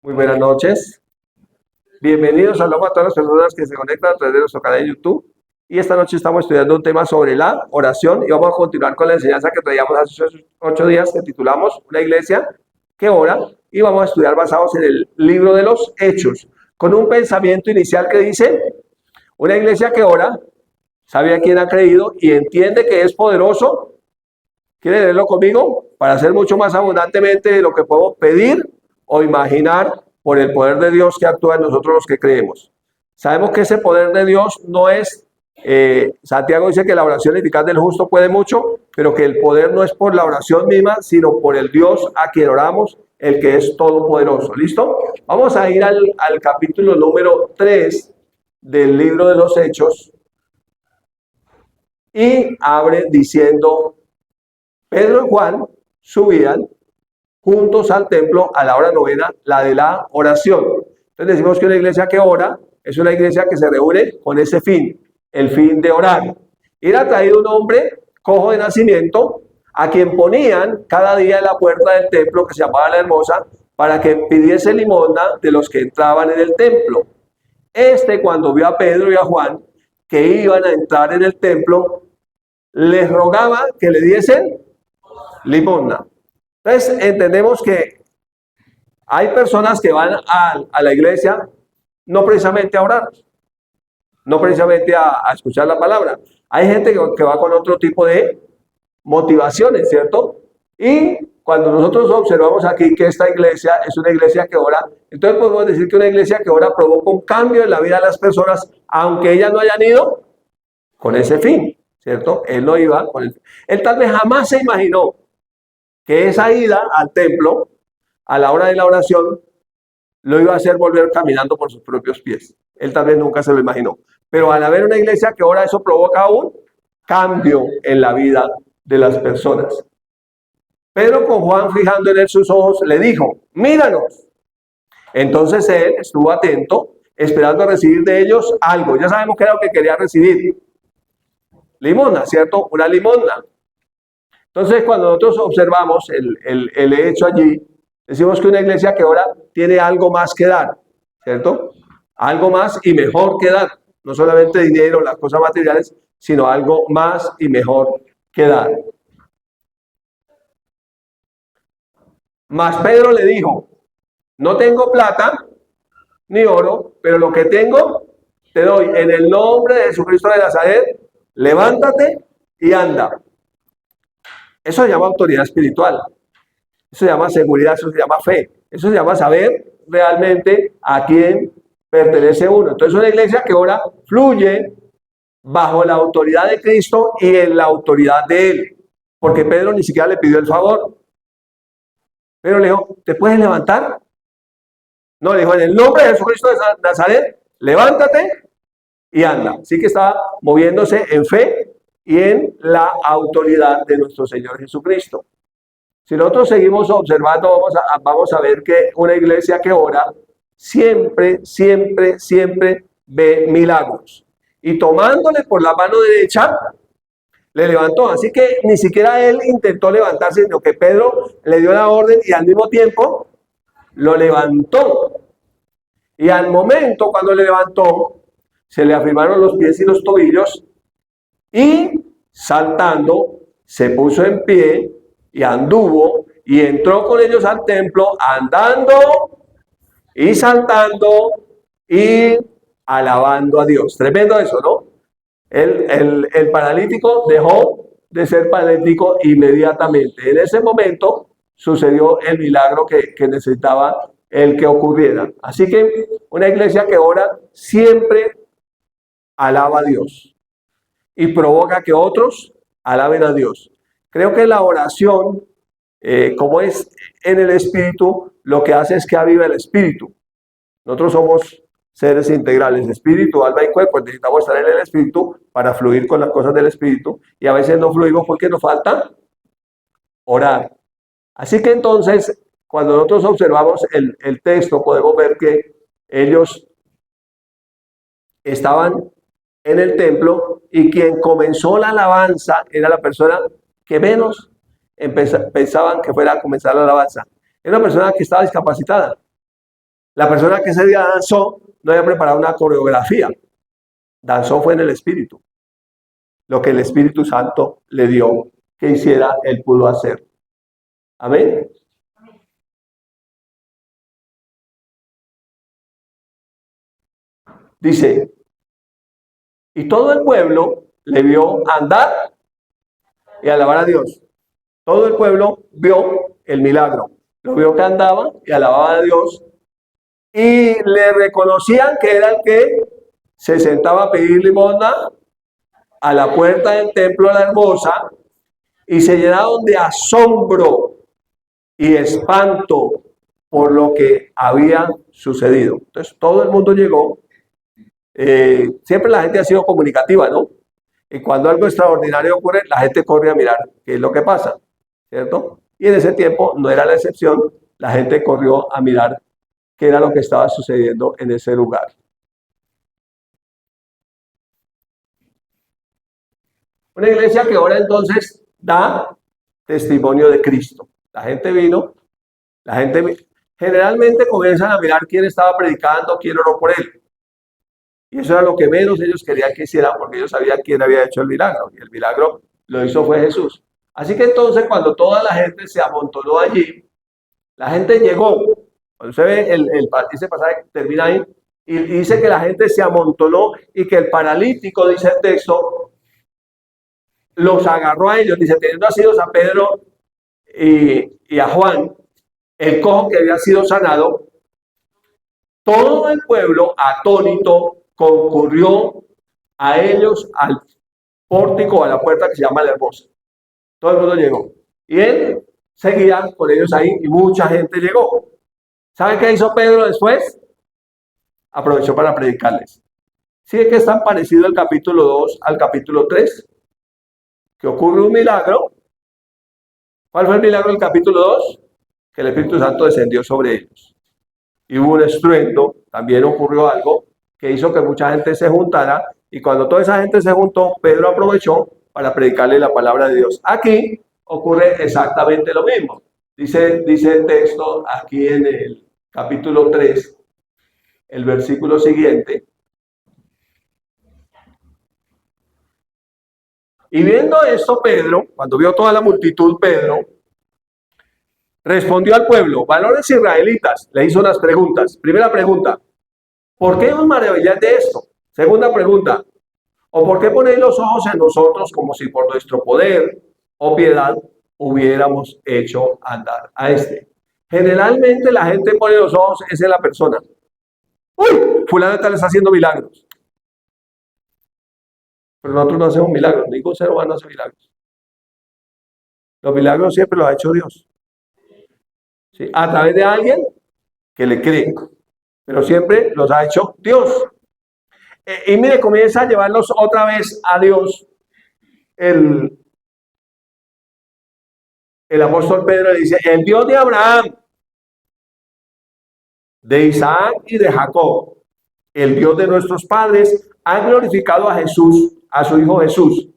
Muy buenas noches. Bienvenidos a todas las personas que se conectan a través de nuestro canal de YouTube. Y esta noche estamos estudiando un tema sobre la oración y vamos a continuar con la enseñanza que traíamos hace 8 días que titulamos Una iglesia que ora, y vamos a estudiar basados en el libro de los Hechos, con un pensamiento inicial que dice: una iglesia que ora sabe a quién ha creído y entiende que es poderoso. ¿Quiere leerlo conmigo? Para hacer mucho más abundantemente de lo que podemos pedir o imaginar por el poder de Dios que actúa en nosotros los que creemos. Sabemos que ese poder de Dios no es, Santiago dice que la oración eficaz del justo puede mucho, pero que el poder no es por la oración misma, sino por el Dios a quien oramos, el que es todopoderoso. ¿Listo? Vamos a ir al capítulo número 3 del libro de los Hechos, y abre diciendo: Pedro y Juan subían juntos al templo a la hora novena, la de la oración. Entonces decimos que una iglesia que ora es una iglesia que se reúne con ese fin, el fin de orar. Era traído un hombre cojo de nacimiento, a quien ponían cada día en la puerta del templo, que se llamaba La Hermosa, para que pidiese limosna de los que entraban en el templo. Cuando vio a Pedro y a Juan que iban a entrar en el templo, les rogaba que le diesen limosna. Entonces entendemos que hay personas que van a la iglesia no precisamente a orar, no precisamente a escuchar la palabra. Hay gente que va con otro tipo de motivaciones, ¿cierto? Y cuando nosotros observamos aquí que esta iglesia es una iglesia que ora, entonces podemos decir que una iglesia que ora provoca un cambio en la vida de las personas, aunque ellas no hayan ido con ese fin, ¿cierto? Él no iba con el fin. Él tal vez jamás se imaginó que esa ida al templo a la hora de la oración lo iba a hacer volver caminando por sus propios pies. Él tal vez nunca se lo imaginó. Pero al haber una iglesia que ora, eso provoca un cambio en la vida de las personas. Pedro, con Juan fijando en él sus ojos, le dijo: míranos. Entonces él estuvo atento, esperando a recibir de ellos algo. Ya sabemos que era lo que quería recibir: limosna, ¿cierto? Una limosna. Entonces, cuando nosotros observamos el hecho allí, decimos que una iglesia que ora tiene algo más que dar, ¿cierto? Algo más y mejor que dar. No solamente dinero, las cosas materiales, sino algo más y mejor que dar. Mas Pedro le dijo: no tengo plata ni oro, pero lo que tengo te doy. En el nombre de Jesucristo de Nazaret, levántate y anda. Eso se llama autoridad espiritual. Eso se llama seguridad, eso se llama fe. Eso se llama saber realmente a quién pertenece uno. Entonces una iglesia que ora fluye bajo la autoridad de Cristo y en la autoridad de Él. Porque Pedro ni siquiera le pidió el favor. Pero le dijo: ¿te puedes levantar? No, le dijo: en el nombre de Jesucristo de Nazaret, levántate y anda. Así que estaba moviéndose en fe y en la autoridad de nuestro Señor Jesucristo. Si nosotros seguimos observando, vamos a ver que una iglesia que ora siempre, siempre, siempre ve milagros. Y tomándole por la mano derecha, le levantó. Así que ni siquiera él intentó levantarse, sino que Pedro le dio la orden y al mismo tiempo lo levantó. Y al momento, cuando le levantó, se le afirmaron los pies y los tobillos, y saltando se puso en pie y anduvo y entró con ellos al templo, andando y saltando y alabando a Dios. Tremendo eso, ¿no? El paralítico dejó de ser paralítico inmediatamente. En ese momento sucedió el milagro que necesitaba el que ocurriera. Así que una iglesia que ora siempre alaba a Dios y provoca que otros alaben a Dios. Creo que la oración, como es en el espíritu, lo que hace es que aviva el espíritu. Nosotros somos seres integrales, espíritu, alma y cuerpo. Necesitamos estar en el espíritu para fluir con las cosas del espíritu, y a veces no fluimos porque nos falta orar. Así que entonces, cuando nosotros observamos el texto, podemos ver que ellos estaban en el templo, y quien comenzó la alabanza era la persona que menos pensaban que fuera a comenzar la alabanza. Era una persona que estaba discapacitada. La persona que ese día danzó no había preparado una coreografía. Danzó fue en el Espíritu. Lo que el Espíritu Santo le dio que hiciera, él pudo hacer. Amén. Dice, y todo el pueblo le vio andar y alabar a Dios. Todo el pueblo vio el milagro. Lo vio que andaba y alababa a Dios. Y le reconocían que era el que se sentaba a pedir limosna a la puerta del templo de la Hermosa, y se llenaron de asombro y espanto por lo que había sucedido. Entonces todo el mundo llegó. Siempre la gente ha sido comunicativa, ¿no? Y cuando algo extraordinario ocurre, la gente corre a mirar qué es lo que pasa, ¿cierto? Y en ese tiempo no era la excepción, la gente corrió a mirar qué era lo que estaba sucediendo en ese lugar. Una iglesia que ahora entonces da testimonio de Cristo. La gente vino, la gente generalmente comienzan a mirar quién estaba predicando, quién oró por él. Y eso era lo que menos ellos querían que hicieran, porque ellos sabían quién había hecho el milagro. Y el milagro lo hizo fue Jesús. Así que entonces cuando toda la gente se amontonó allí, la gente llegó. Cuando usted ve ese pasaje termina ahí, y dice que la gente se amontonó y que el paralítico, dice el texto, los agarró a ellos. Dice, teniendo asidos a Pedro y a Juan, el cojo que había sido sanado, todo el pueblo atónito concurrió a ellos al pórtico, a la puerta que se llama la Hermosa. Todo el mundo llegó. Y él seguía con ellos ahí y mucha gente llegó. ¿Saben qué hizo Pedro después? Aprovechó para predicarles. ¿Sí es que es tan parecido el capítulo 2 al capítulo 3? Que ocurre un milagro. ¿Cuál fue el milagro del capítulo 2? Que el Espíritu Santo descendió sobre ellos. Y hubo un estruendo, también ocurrió algo que hizo que mucha gente se juntara, y cuando toda esa gente se juntó, Pedro aprovechó para predicarle la palabra de Dios. Aquí ocurre exactamente lo mismo. Dice el texto aquí en el capítulo 3, el versículo siguiente. Y viendo esto, Pedro, cuando vio toda la multitud, Pedro respondió al pueblo, varones israelitas, le hizo unas preguntas. Primera pregunta, ¿por qué os maravilláis de esto? Segunda pregunta, ¿o por qué ponéis los ojos en nosotros como si por nuestro poder o piedad hubiéramos hecho andar a este? Generalmente la gente pone los ojos es en la persona. ¡Uy! Fulano tal está haciendo milagros. Pero nosotros no hacemos milagros, ningún ser humano hace milagros. Los milagros siempre los ha hecho Dios. ¿Sí? A través de alguien que le cree. Pero siempre los ha hecho Dios. Y mire, comienza a llevarlos otra vez a Dios. El apóstol Pedro le dice, el Dios de Abraham, de Isaac y de Jacob, el Dios de nuestros padres, ha glorificado a Jesús, a su Hijo Jesús,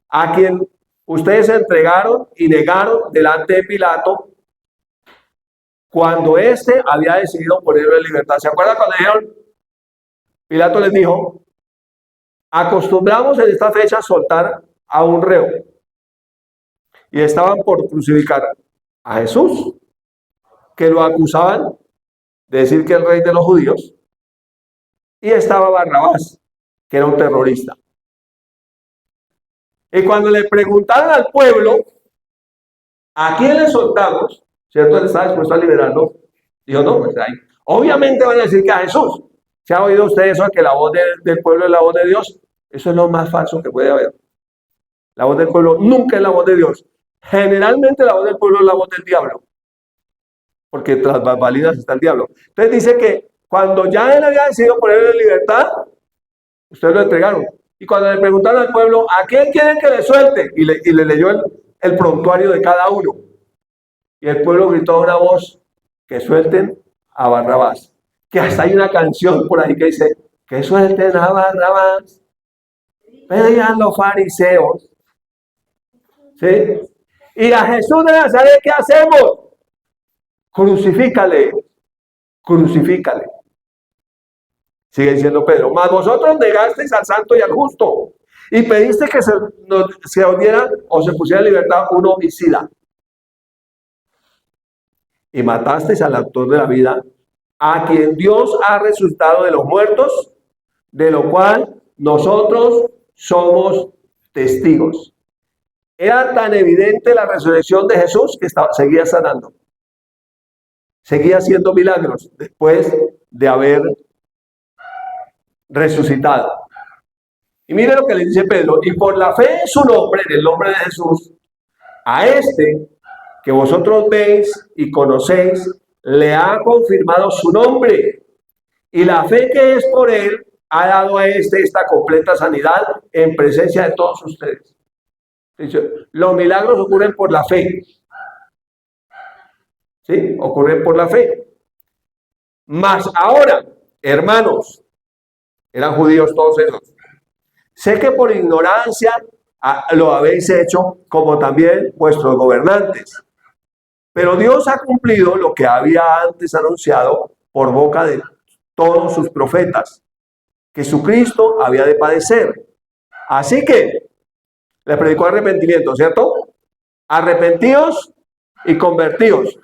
a quien ustedes entregaron y negaron delante de Pilato cuando éste había decidido ponerlo en libertad. ¿Se acuerdan cuando dijeron? Pilato les dijo, acostumbramos en esta fecha a soltar a un reo. Y estaban por crucificar a Jesús, que lo acusaban de decir que el rey de los judíos, y estaba Barrabás, que era un terrorista. Y cuando le preguntaron al pueblo, ¿a quién le soltamos? ¿Cierto? Él estaba dispuesto a liberarlo. Dijo, no, pues ahí. Obviamente van a decir que a Jesús. ¿Se ha oído usted eso, que la voz del pueblo es la voz de Dios? Eso es lo más falso que puede haber. La voz del pueblo nunca es la voz de Dios. Generalmente la voz del pueblo es la voz del diablo. Porque tras bambalinas está el diablo. Entonces dice que cuando ya él había decidido ponerlo en libertad, ustedes lo entregaron. Y cuando le preguntaron al pueblo, ¿a quién quieren que le suelte? Y le leyó el prontuario de cada uno. Y el pueblo gritó a una voz, que suelten a Barrabás. Que hasta hay una canción por ahí que dice, que suelten a Barrabás. Pedían los fariseos. ¿Sí? Y a Jesús de Nazaret, ¿qué hacemos? Crucifícale. crucifícale. Sigue diciendo Pedro, mas vosotros negasteis al santo y al justo, y pediste que se os diera o se pusiera en libertad un homicida. Y matasteis al autor de la vida, a quien Dios ha resucitado de los muertos, de lo cual nosotros somos testigos. Era tan evidente la resurrección de Jesús que seguía sanando. Seguía haciendo milagros después de haber resucitado. Y mire lo que le dice Pedro, y por la fe en su nombre, en el nombre de Jesús, a este que vosotros veis y conocéis, le ha confirmado su nombre, y la fe que es por él ha dado a este esta completa sanidad en presencia de todos ustedes. Los milagros ocurren por la fe. ¿Sí? Ocurren por la fe. Mas ahora, hermanos, eran judíos todos esos, sé que por ignorancia lo habéis hecho, como también vuestros gobernantes. Pero Dios ha cumplido lo que había antes anunciado por boca de todos sus profetas, que su Cristo había de padecer. Así que le predicó arrepentimiento, ¿cierto? Arrepentíos y convertíos.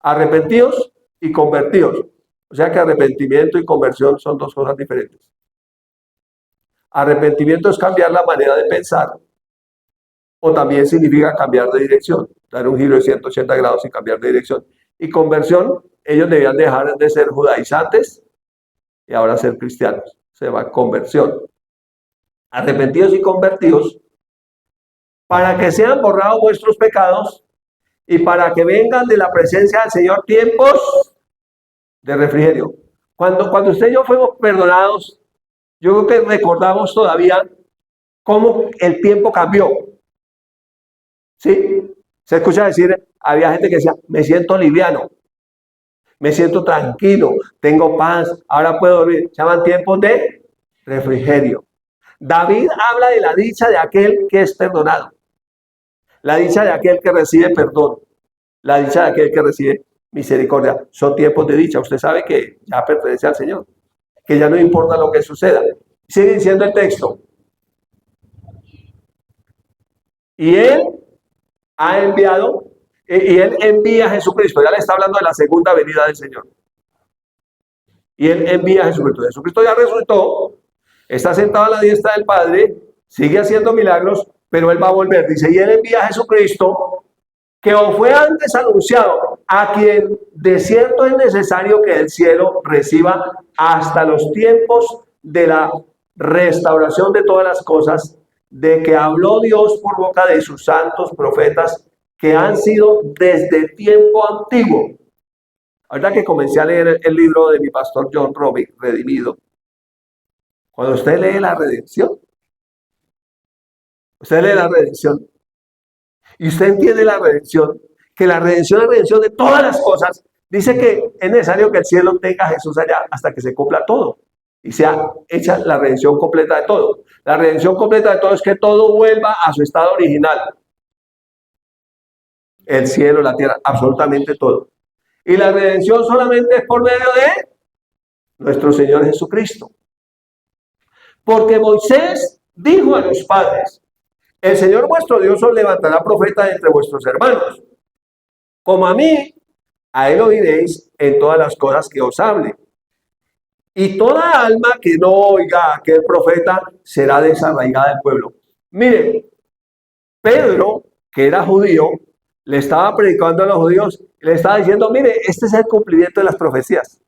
Arrepentíos y convertíos. O sea que arrepentimiento y conversión son dos cosas diferentes. Arrepentimiento es cambiar la manera de pensar, o también significa cambiar de dirección, dar un giro de 180 grados y cambiar de dirección. Y conversión, ellos debían dejar de ser judaizantes y ahora ser cristianos. Se llama conversión. Arrepentidos y convertidos, para que sean borrados vuestros pecados y para que vengan de la presencia del Señor tiempos de refrigerio. Cuando usted y yo fuimos perdonados, yo creo que recordamos todavía cómo el tiempo cambió. ¿Sí? Se escucha decir, había gente que decía, me siento liviano, me siento tranquilo, tengo paz, ahora puedo dormir. Se llaman tiempos de refrigerio. David habla de la dicha de aquel que es perdonado, la dicha de aquel que recibe perdón, la dicha de aquel que recibe misericordia. Son tiempos de dicha. Usted sabe que ya pertenece al Señor, que ya no importa lo que suceda. Sigue diciendo el texto. Y Él ha enviado, y Él envía a Jesucristo. Ya le está hablando de la segunda venida del Señor. Y Él envía a Jesucristo. Jesucristo ya resucitó, está sentado a la diestra del Padre, sigue haciendo milagros, pero Él va a volver. Dice, y Él envía a Jesucristo, que os fue antes anunciado, a quien de cierto es necesario que el cielo reciba hasta los tiempos de la restauración de todas las cosas, de que habló Dios por boca de sus santos profetas, que han sido desde tiempo antiguo. Ahorita que comencé a leer el libro de mi pastor John Robic, Redimido, cuando usted lee la redención, y usted entiende la redención, que la redención es la redención de todas las cosas. Dice que es necesario que el cielo tenga a Jesús allá hasta que se cumpla todo y sea hecha la redención completa de todo. La redención completa de todo es que todo vuelva a su estado original. El cielo, la tierra, absolutamente todo. Y la redención solamente es por medio de nuestro Señor Jesucristo. Porque Moisés dijo a los padres, el Señor vuestro Dios os levantará profeta entre vuestros hermanos. Como a mí, a él oiréis en todas las cosas que os hable. Y toda alma que no oiga a aquel profeta será desarraigada del pueblo. Mire, Pedro, que era judío, le estaba predicando a los judíos, le estaba diciendo, mire, este es el cumplimiento de las profecías.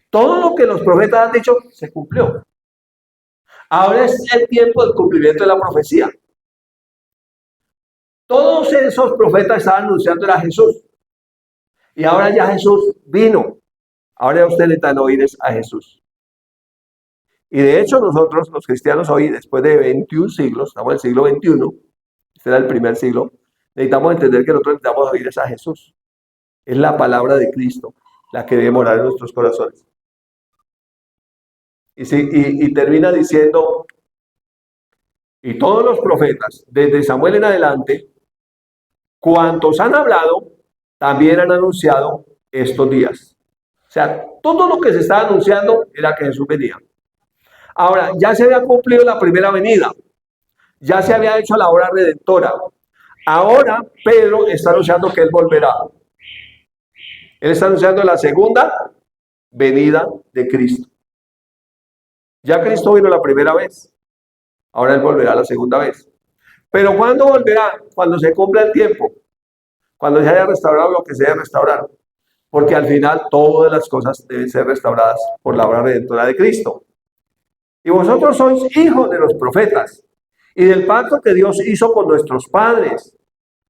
Todo lo que los profetas han dicho se cumplió. Ahora es el tiempo del cumplimiento de la profecía. Todos esos profetas estaban anunciando a Jesús. Y ahora ya Jesús vino. Ahora a usted le dan oídos a Jesús. Y de hecho nosotros, los cristianos hoy, después de 21 siglos, estamos en el siglo XXI, este era el primer siglo, necesitamos entender que nosotros necesitamos oír a Jesús. Es la palabra de Cristo la que debe morar en nuestros corazones. Y termina diciendo, y todos los profetas, desde Samuel en adelante, cuantos han hablado, también han anunciado estos días. O sea, todo lo que se estaba anunciando era que Jesús venía. Ahora, ya se había cumplido la primera venida, ya se había hecho la obra redentora. Ahora Pedro está anunciando que Él volverá. Él está anunciando la segunda venida de Cristo. Ya Cristo vino la primera vez, ahora Él volverá la segunda vez. Pero ¿cuándo volverá? Cuando se cumpla el tiempo, cuando se haya restaurado lo que se debe restaurar. Porque al final todas las cosas deben ser restauradas por la obra redentora de Cristo. Y vosotros sois hijos de los profetas y del pacto que Dios hizo con nuestros padres,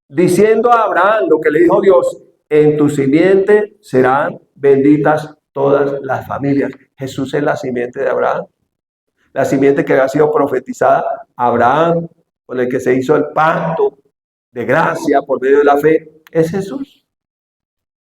diciendo a Abraham lo que le dijo Dios: en tu simiente serán benditas todas las familias. Jesús es la simiente de Abraham, la simiente que había sido profetizada a Abraham, con el que se hizo el pacto de gracia por medio de la fe, es Jesús.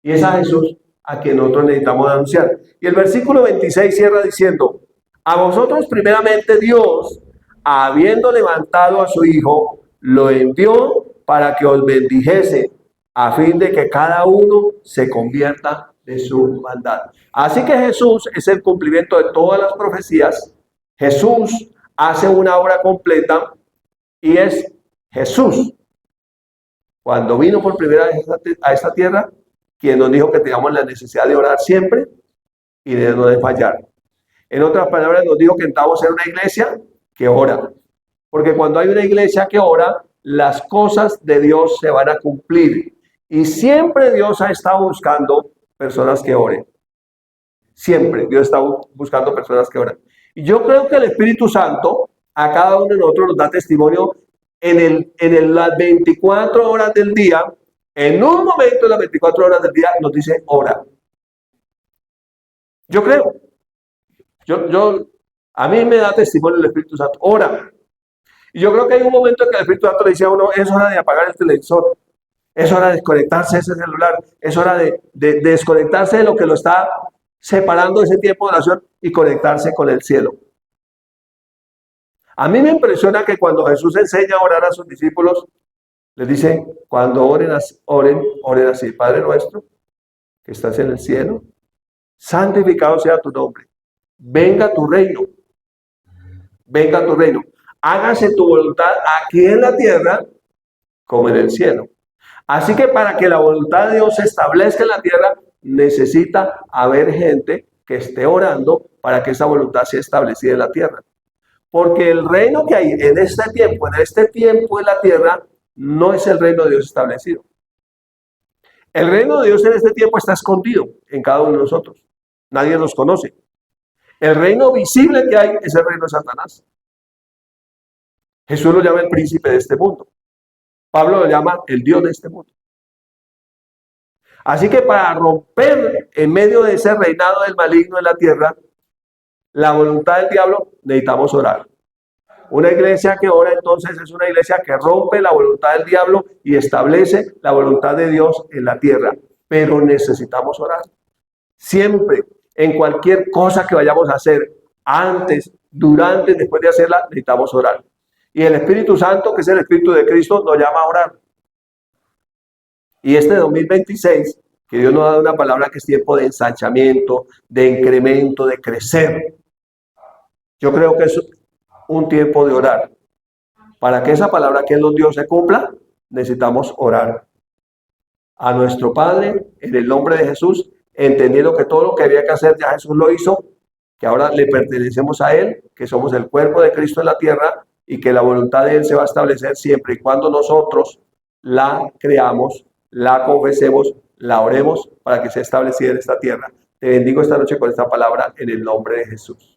Y es a Jesús a quien nosotros necesitamos anunciar. Y el versículo 26 cierra diciendo: a vosotros primeramente Dios, habiendo levantado a su Hijo, lo envió para que os bendijese, a fin de que cada uno se convierta de su maldad. Así que Jesús es el cumplimiento de todas las profecías. Jesús hace una obra completa y es Jesús, cuando vino por primera vez a esta tierra, quien nos dijo que teníamos la necesidad de orar siempre y de no desmayar. En otras palabras, nos dijo que necesitamos ser una iglesia que ora. Porque cuando hay una iglesia que ora, las cosas de Dios se van a cumplir. Y siempre Dios ha estado buscando personas que oren. Siempre Dios está buscando personas que oran. Y yo creo que el Espíritu Santo a cada uno de nosotros nos da testimonio en las 24 horas del día. En un momento de las 24 horas del día nos dice ora. Yo creo. A mí me da testimonio el Espíritu Santo, ora. Y yo creo que hay un momento en que el Espíritu Santo le dice a uno: es hora de apagar el televisor, es hora de desconectarse de ese celular, es hora de desconectarse de lo que lo está separando de ese tiempo de oración y conectarse con el cielo. A mí me impresiona que cuando Jesús enseña a orar a sus discípulos, les dice: cuando oren así: Padre nuestro, que estás en el cielo, santificado sea tu nombre. Venga tu reino, venga tu reino. Hágase tu voluntad aquí en la tierra como en el cielo. Así que para que la voluntad de Dios se establezca en la tierra, necesita haber gente que esté orando para que esa voluntad sea establecida en la tierra. Porque el reino que hay en este tiempo en la tierra, no es el reino de Dios establecido. El reino de Dios en este tiempo está escondido en cada uno de nosotros. Nadie los conoce. El reino visible que hay es el reino de Satanás. Jesús lo llama el príncipe de este mundo. Pablo lo llama el Dios de este mundo. Así que para romper en medio de ese reinado del maligno en la tierra, la voluntad del diablo, necesitamos orar. Una iglesia que ora entonces es una iglesia que rompe la voluntad del diablo y establece la voluntad de Dios en la tierra. Pero necesitamos orar. Siempre, en cualquier cosa que vayamos a hacer, antes, durante, después de hacerla, necesitamos orar. Y el Espíritu Santo, que es el Espíritu de Cristo, nos llama a orar. Y este 2026, que Dios nos da una palabra que es tiempo de ensanchamiento, de incremento, de crecer. Yo creo que es un tiempo de orar. Para que esa palabra que Él nos dio se cumpla, necesitamos orar a nuestro Padre en el nombre de Jesús, entendiendo que todo lo que había que hacer ya Jesús lo hizo, que ahora le pertenecemos a Él, que somos el cuerpo de Cristo en la tierra y que la voluntad de Él se va a establecer siempre y cuando nosotros la creamos, la confesemos, la oremos para que sea establecida en esta tierra. Te bendigo esta noche con esta palabra en el nombre de Jesús.